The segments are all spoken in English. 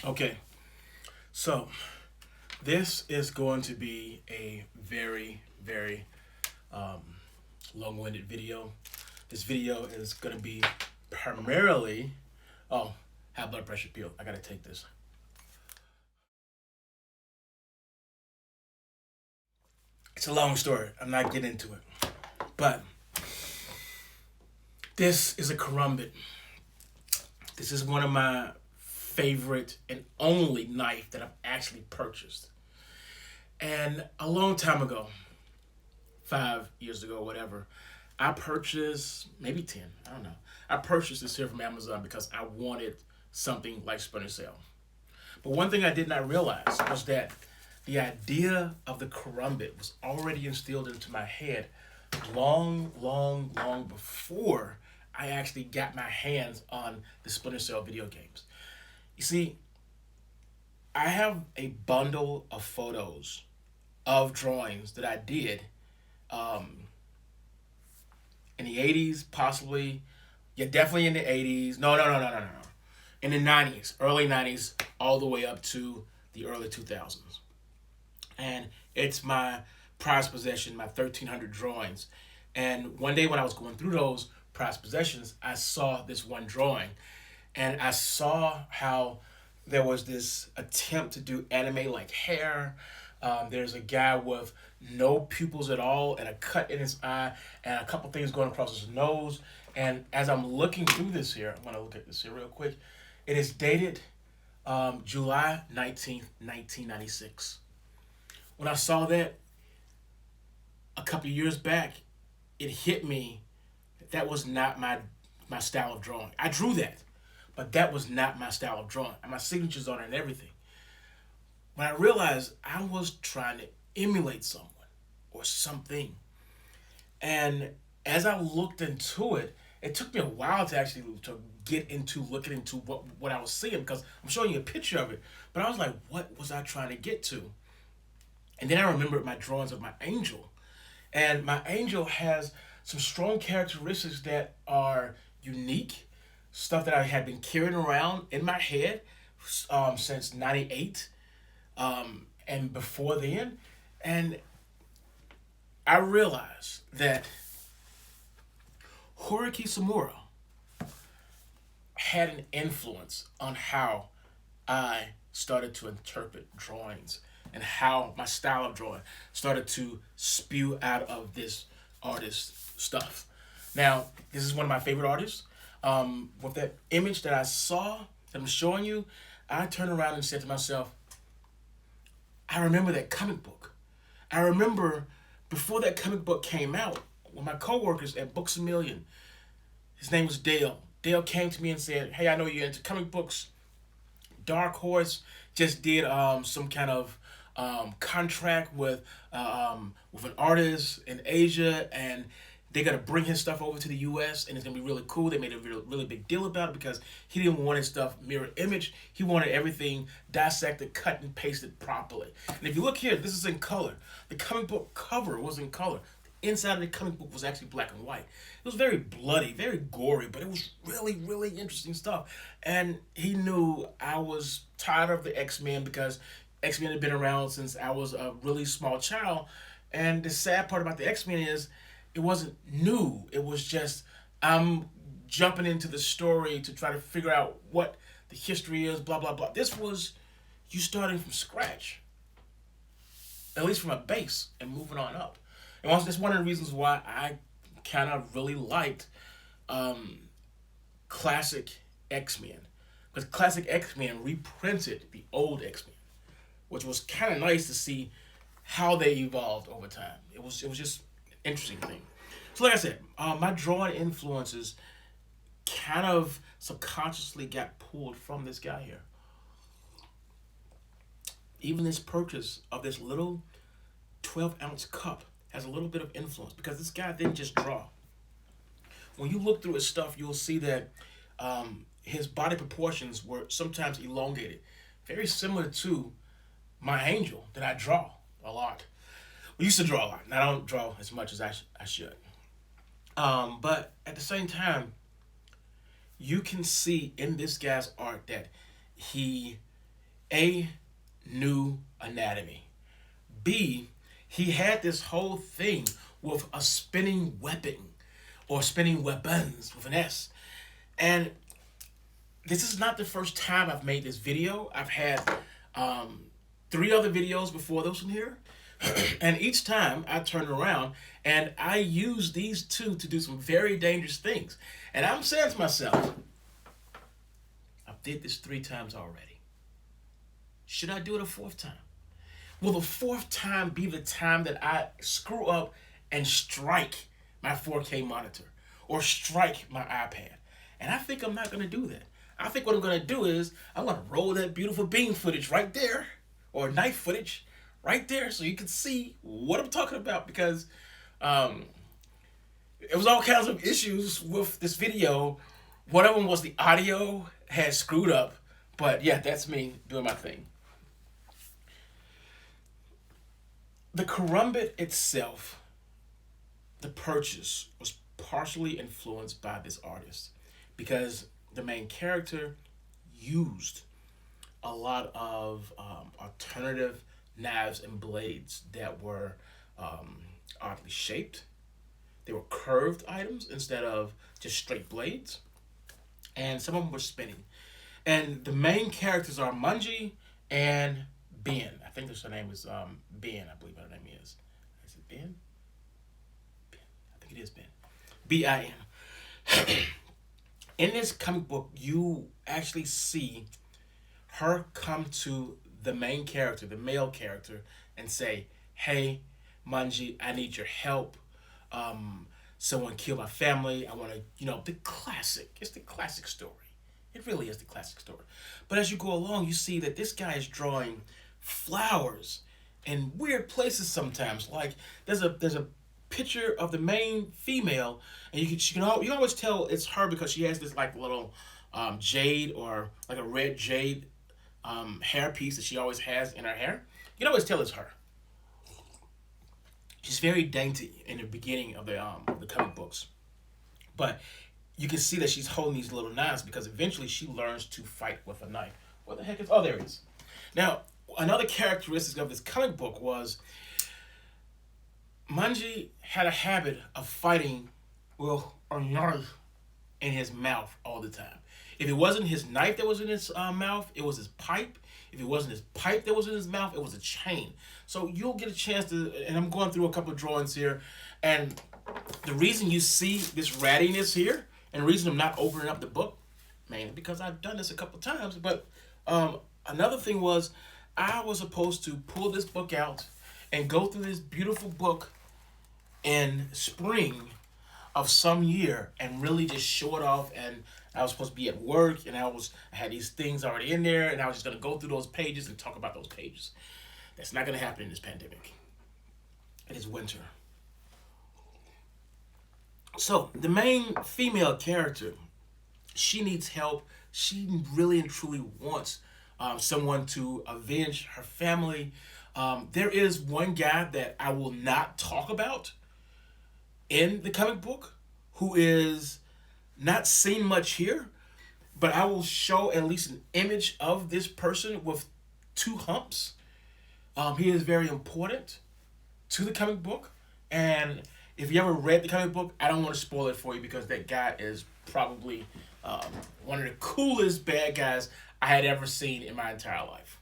Okay, so this is going to be a very um, long-winded video. This video is going to be primarily, oh, high blood pressure pill. I gotta take this. It's a long story. I'm not getting into it, but this is a karambit. This is one of my favorite and only knife that I've actually purchased. And a long time ago, 5 years ago, whatever, I purchased, maybe 10, I don't know. I purchased this here from Amazon because I wanted something like Splinter Cell. But one thing I did not realize was that the idea of the karambit was already instilled into my head long before I actually got my hands on the Splinter Cell video games. You see, I have a bundle of photos of drawings that I did um, in the 80s, possibly. Yeah, definitely in the 80s. No. In the 90s, early 90s, all the way up to the early 2000s. And it's my prized possession, my 1,300 drawings. And one day when I was going through those prized possessions, I saw this one drawing. And I saw how there was this attempt to do anime like hair. There's a guy with no pupils at all and a cut in his eye and a couple things going across his nose. And as I'm looking through this here, I'm going to look at this here real quick. It is dated July 19th, 1996. When I saw that a couple of years back, it hit me that that was not my style of drawing. I drew that, but that was not my style of drawing. And my signatures on it and everything. When I realized I was trying to emulate someone or something. And as I looked into it, it took me a while to actually to get into looking into what I was seeing because I'm showing you a picture of it. But I was like, what was I trying to get to? And then I remembered my drawings of my angel. And my angel has some strong characteristics that are unique, stuff that I had been carrying around in my head since 98 and before then. And I realized that Hiroaki Samura had an influence on how I started to interpret drawings and how my style of drawing started to spew out of this artist's stuff. Now, this is one of my favorite artists. With that image that I saw, that I'm showing you, I turned around and said to myself, I remember that comic book. I remember before that comic book came out, when my coworkers at Books A Million, his name was Dale. Dale came to me and said, hey, I know you're into comic books. Dark Horse just did some kind of contract with an artist in Asia, and they're gonna bring his stuff over to the U.S. and it's gonna be really cool. They made a really big deal about it because he didn't want his stuff mirror image. He wanted everything dissected, cut and pasted properly. And if you look here, this is in color. The comic book cover was in color. The inside of the comic book was actually black and white. It was very bloody, very gory, but it was really interesting stuff. And he knew I was tired of the X-Men because X-Men had been around since I was a really small child. And the sad part about the X-Men is it wasn't new. It was just I'm jumping into the story to try to figure out what the history is, blah, blah, blah. This was you starting from scratch, at least from a base and moving on up. And also, that's one of the reasons why I kind of really liked classic X-Men. Because classic X-Men reprinted the old X-Men, which was kind of nice to see how they evolved over time. It was just an interesting thing. So like I said, my drawing influences kind of subconsciously got pulled from this guy here. Even this purchase of this little 12-ounce cup has a little bit of influence because this guy didn't just draw. When you look through his stuff, you'll see that his body proportions were sometimes elongated, very similar to my angel that I draw a lot. We used to draw a lot, and I don't draw as much as I should. But at the same time, you can see in this guy's art that he A, new anatomy. B, he had this whole thing with a spinning weapon or spinning weapons with an S. And this is not the first time I've made this video. I've had um, three other videos before this one here. And each time I turn around and I use these two to do some very dangerous things. And I'm saying to myself, I've did this 3 times already. Should I do it a 4th time? Will the 4th time be the time that I screw up and strike my 4K monitor or strike my iPad? And I think I'm not going to do that. I think what I'm going to do is I'm going to roll that beautiful beam footage right there, or knife footage right there, so you can see what I'm talking about, because it was all kinds of issues with this video. One of them was the audio had screwed up, but yeah, that's me doing my thing. The Karumbit itself, the purchase, was partially influenced by this artist because the main character used a lot of alternative knives and blades that were oddly shaped. They were curved items instead of just straight blades. And some of them were spinning. And the main characters are Manji and Ben. I think her name is Ben, I believe her name is. Is it Ben? Ben. I think it is Ben. B-I-N. In this comic book, you actually see her come to the main character, the male character, and say, "Hey, Manji, I need your help. Someone killed my family. I want to, the classic. It's the classic story. It really is the classic story." But as you go along, you see that this guy is drawing flowers in weird places sometimes. Like there's a picture of the main female, and you can always tell it's her because she has this like little jade, or like a red jade hair piece that she always has in her hair. You can always tell it's her. She's very dainty in the beginning of the comic books, but you can see that she's holding these little knives because eventually she learns to fight with a knife. What the heck is? Oh, there it is. Now, another characteristic of this comic book was Manji had a habit of fighting with a knife in his mouth all the time. If it wasn't his knife that was in his mouth, it was his pipe. If it wasn't his pipe that was in his mouth, it was a chain. So you'll get a chance to, and I'm going through a couple of drawings here, and the reason you see this rattiness here, and the reason I'm not opening up the book, mainly because I've done this a couple of times, but another thing was I was supposed to pull this book out and go through this beautiful book in spring of some year and really just show it off. And I was supposed to be at work, and I had these things already in there, and I was just going to go through those pages and talk about those pages. That's not going to happen in this pandemic. It is winter. So the main female character, she needs help. She really and truly wants someone to avenge her family. There is one guy that I will not talk about in the comic book who is not seen much here, but I will show at least an image of this person with 2 humps. He is very important to the comic book, and if you ever read the comic book, I don't want to spoil it for you because that guy is probably one of the coolest bad guys I had ever seen in my entire life.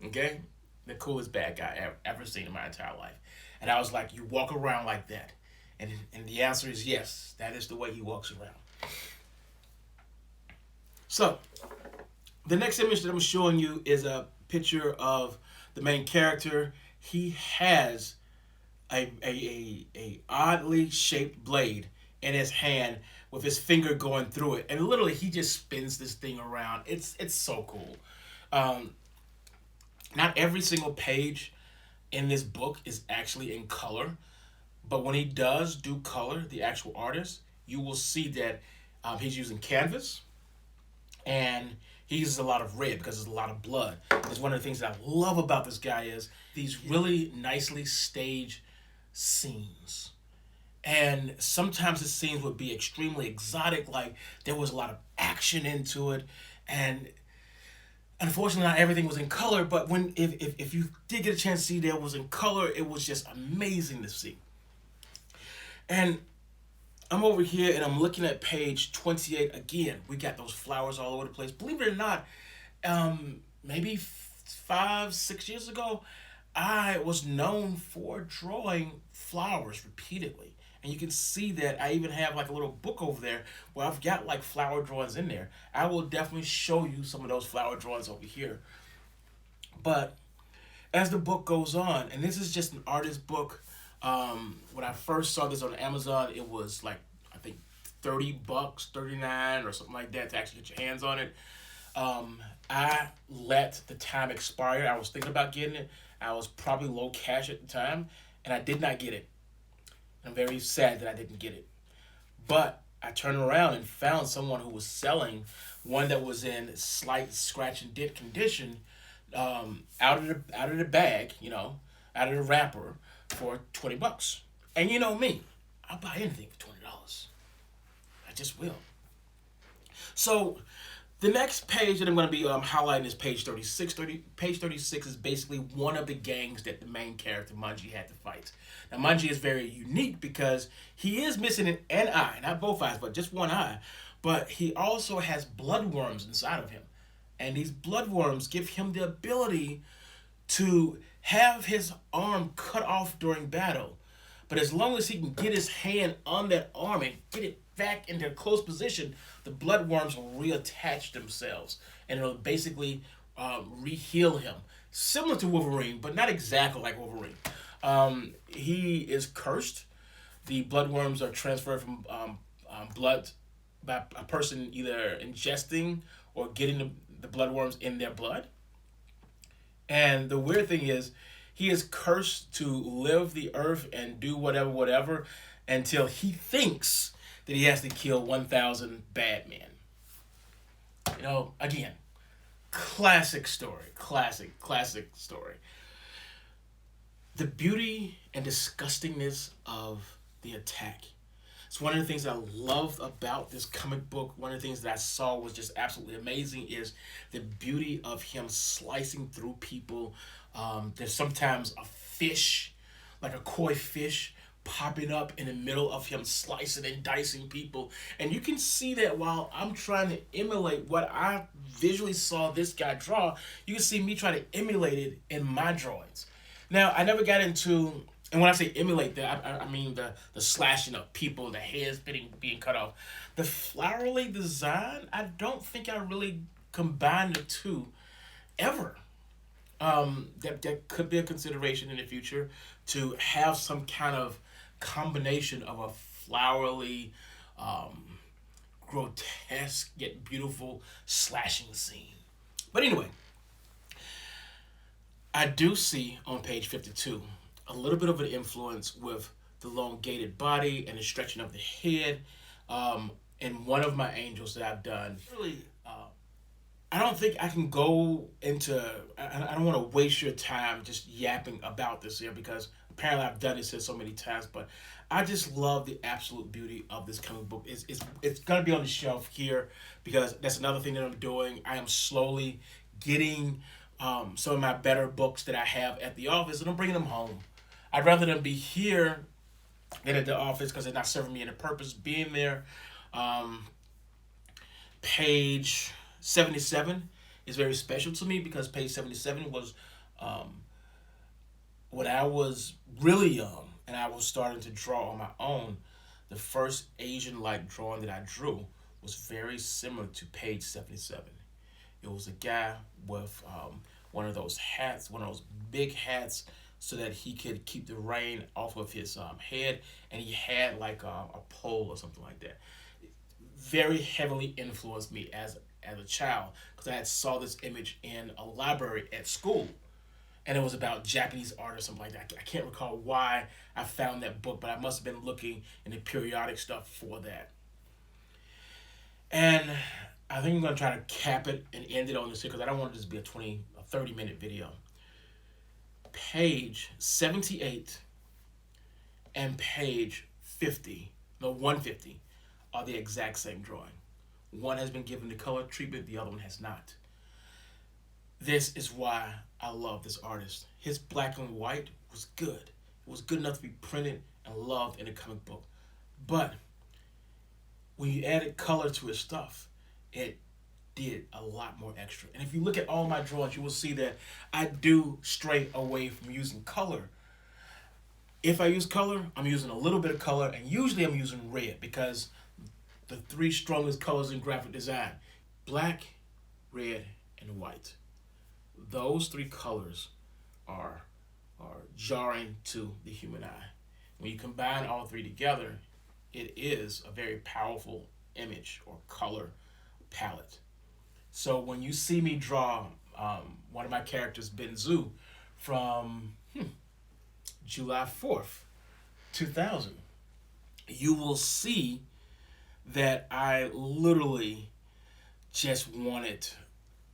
Okay? The coolest bad guy I ever seen in my entire life. And I was like, you walk around like that? And the answer is yes, that is the way he walks around. So, the next image that I'm showing you is a picture of the main character. He has a oddly shaped blade in his hand with his finger going through it, and literally he just spins this thing around. It's so cool. Not every single page in this book is actually in color, but when he does do color, the actual artist, you will see that he's using canvas, and he uses a lot of red because there's a lot of blood. It's one of the things that I love about this guy is these really nicely staged scenes. And sometimes the scenes would be extremely exotic, like there was a lot of action into it. And Unfortunately, not everything was in color, but if you did get a chance to see that it was in color, it was just amazing to see. And I'm over here and I'm looking at page 28 again. We got those flowers all over the place. Believe it or not, maybe 5, 6 years ago, I was known for drawing flowers repeatedly. And you can see that I even have like a little book over there where I've got like flower drawings in there. I will definitely show you some of those flower drawings over here. But as the book goes on, and this is just an artist book. When I first saw this on Amazon, it was like I think $30, 39 or something like that to actually get your hands on it. I let the time expire. I was thinking about getting it. I was probably low cash at the time, and I did not get it. I'm very sad that I didn't get it. But I turned around and found someone who was selling one that was in slight scratch and dent condition, out of the bag, out of the wrapper for $20. And you know me, I'll buy anything for $20. I just will. So the next page that I'm going to be highlighting is page 36. Page 36 is basically one of the gangs that the main character, Manji, had to fight. Now, Manji is very unique because he is missing an eye. Not both eyes, but just one eye. But he also has bloodworms inside of him. And these bloodworms give him the ability to have his arm cut off during battle. But as long as he can get his hand on that arm and get it back into a close position, the bloodworms will reattach themselves and it'll basically re-heal him. Similar to Wolverine, but not exactly like Wolverine. He is cursed. The bloodworms are transferred from blood by a person either ingesting or getting the bloodworms in their blood. And the weird thing is, he is cursed to live the earth and do whatever, until he thinks that he has to kill 1,000 bad men. Again, classic story. Classic story. The beauty and disgustingness of the attack. It's one of the things that I loved about this comic book. One of the things that I saw was just absolutely amazing is the beauty of him slicing through people. There's sometimes a fish, like a koi fish, popping up in the middle of him slicing and dicing people. And you can see that while I'm trying to emulate what I visually saw this guy draw, you can see me try to emulate it in my drawings. Now, I never got into, and when I say emulate that, I mean the slashing of people, the heads being cut off. The flowery design, I don't think I really combined the two ever. That could be a consideration in the future to have some kind of combination of a flowery, grotesque yet beautiful slashing scene. But anyway, I do see on page 52 a little bit of an influence with the elongated body and the stretching of the head. In one of my angels that I've done, really, I don't think I can go into. I don't want to waste your time just yapping about this here because apparently I've done this here so many times. But I just love the absolute beauty of this comic book. It's gonna be on the shelf here because that's another thing that I'm doing. I am slowly getting some of my better books that I have at the office, and I'm bringing them home. I'd rather them be here than at the office because they're not serving me any purpose being there. Page 77 is very special to me because page 77 was when I was really young and I was starting to draw on my own. The first Asian-like drawing that I drew was very similar to page 77. It was a guy with one of those hats, one of those big hats, so that he could keep the rain off of his head, and he had like a pole or something like that. Very heavily influenced me as a child because I had saw this image in a library at school, and it was about Japanese art or something like that. I can't recall why I found that book, but I must have been looking in the periodic stuff for that. And I think I'm gonna try to cap it and end it on this here because I don't want this to be a 30-minute video. Page 78 and page 150 are the exact same drawing. One has been given the color treatment, the other one has not. This is why I love this artist. His black and white was good. It was good enough to be printed and loved in a comic book. But when you added color to his stuff, it did a lot more extra. And if you look at all my drawings, you will see that I do stray away from using color. If I use color, I'm using a little bit of color, and usually I'm using red because the three strongest colors in graphic design: black, red, and white. Those three colors are jarring to the human eye. When you combine all three together, it is a very powerful image or color palette. So when you see me draw one of my characters, Benzu, from July 4th, 2000, you will see that I literally just wanted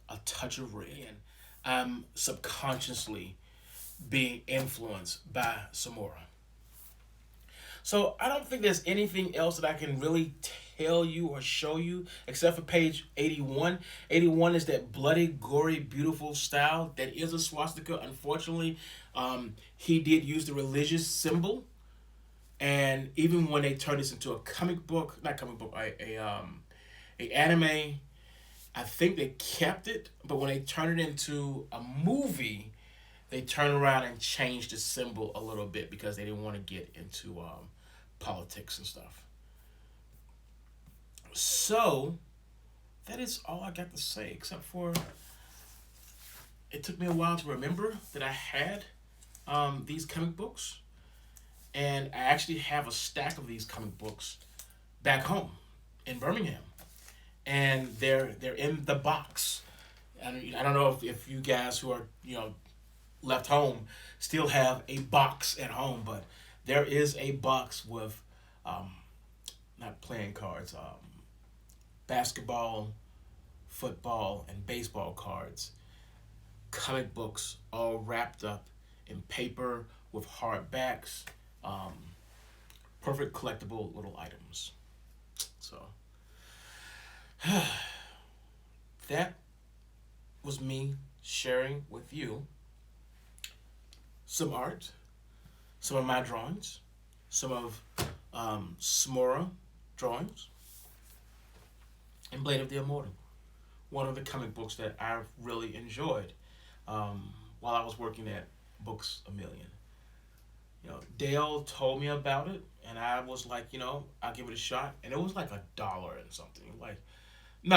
a touch of red. And I'm subconsciously being influenced by Samura. So I don't think there's anything else that I can really tell you or show you except for page 81. 81 is that bloody, gory, beautiful style that is a swastika. Unfortunately, he did use the religious symbol. And even when they turned this into a comic book, not comic book, a anime, I think they kept it. But when they turned it into a movie, they turned around and changed the symbol a little bit because they didn't want to get into politics and stuff. So that is all I got to say, except for it took me a while to remember that I had these comic books. And I actually have a stack of these comic books back home in Birmingham. And they're in the box. And I don't know if you guys who are, left home still have a box at home, but there is a box with not playing cards, basketball, football, and baseball cards, comic books all wrapped up in paper with hard backs, perfect collectible little items. So that was me sharing with you some art, some of my drawings, some of Samura drawings, and Blade of the Immortal, one of the comic books that I really enjoyed while I was working at Books A Million. Dale told me about it, and I was like, I'll give it a shot, and it was like $1 and something. Like, it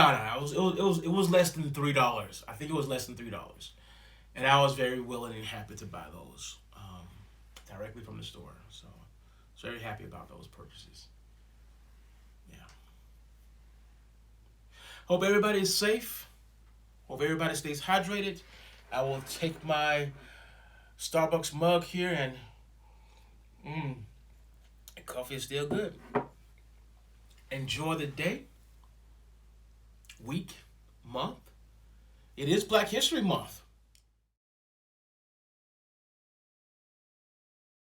was less than $3. I think it was less than $3, and I was very willing and happy to buy those directly from the store. So, I was very happy about those purchases. Yeah. Hope everybody is safe. Hope everybody stays hydrated. I will take my Starbucks mug here and the coffee is still good. Enjoy the day, week, month. It is Black History Month.